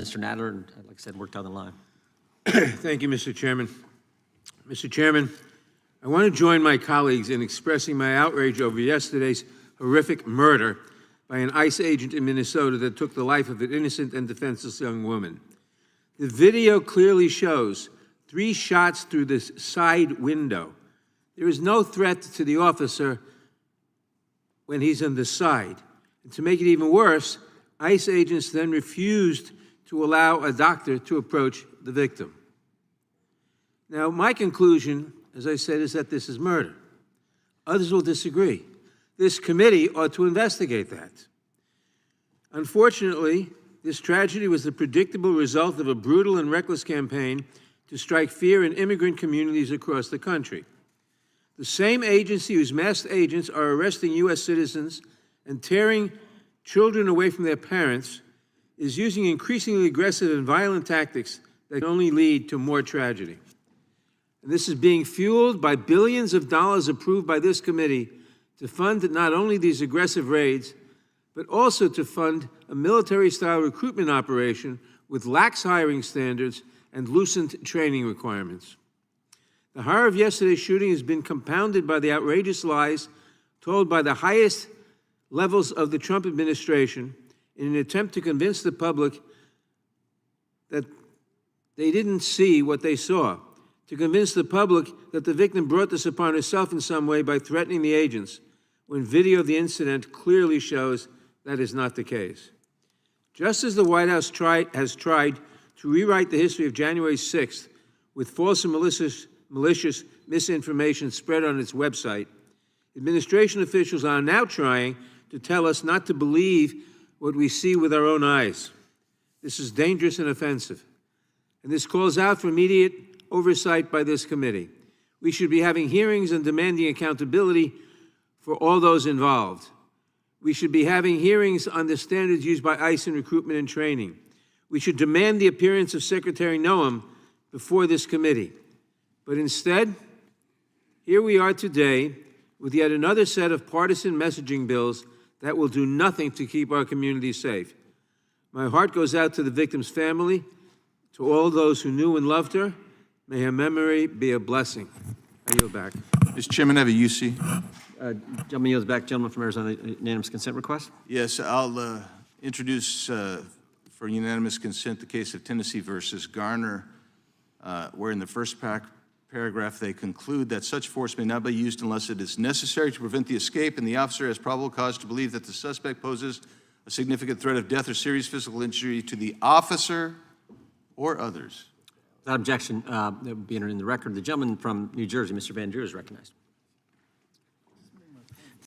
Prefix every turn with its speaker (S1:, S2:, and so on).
S1: Mr. Nadler, and like I said, worked down the line.
S2: Thank you, Mr. Chairman. Mr. Chairman, I want to join my colleagues in expressing my outrage over yesterday's horrific murder by an ICE agent in Minnesota that took the life of an innocent and defenseless young woman. The video clearly shows 3 shots through the side window. There is no threat to the officer when he's on the side. And to make it even worse, ICE agents then refused to allow a doctor to approach the victim. Now, my conclusion, as I said, is that this is murder. Others will disagree. This committee ought to investigate that. Unfortunately, this tragedy was the predictable result of a brutal and reckless campaign to strike fear in immigrant communities across the country. The same agency whose masked agents are arresting U.S. citizens and tearing children away from their parents is using increasingly aggressive and violent tactics that can only lead to more tragedy. And this is being fueled by billions of dollars approved by this committee to fund not only these aggressive raids, but also to fund a military-style recruitment operation with lax hiring standards and loosened training requirements. The horror of yesterday's shooting has been compounded by the outrageous lies told by the highest levels of the Trump administration in an attempt to convince the public that they didn't see what they saw, to convince the public that the victim brought this upon herself in some way by threatening the agents, when video of the incident clearly shows that is not the case. Just as the White House has tried to rewrite the history of January 6th with false and malicious misinformation spread on its website, administration officials are now trying to tell us not to believe what we see with our own eyes. This is dangerous and offensive. And this calls out for immediate oversight by this committee. We should be having hearings and demanding accountability for all those involved. We should be having hearings on the standards used by ICE in recruitment and training. We should demand the appearance of Secretary Noam before this committee. But instead, here we are today with yet another set of partisan messaging bills that will do nothing to keep our community safe. My heart goes out to the victim's family, to all those who knew and loved her. May her memory be a blessing. I yield back.
S3: Mr. Chairman, I have a UC.
S1: Gentleman yields back. Gentleman from Arizona, unanimous consent request.
S3: Yes, I'll introduce for unanimous consent the case of Tennessee versus Garner, where in the first paragraph they conclude that such force may not be used unless it is necessary to prevent the escape and the officer has probable cause to believe that the suspect poses a significant threat of death or serious physical injury to the officer or others.
S1: Without objection, that would be entered in the record. The gentleman from New Jersey, Mr. Van Drew, is recognized.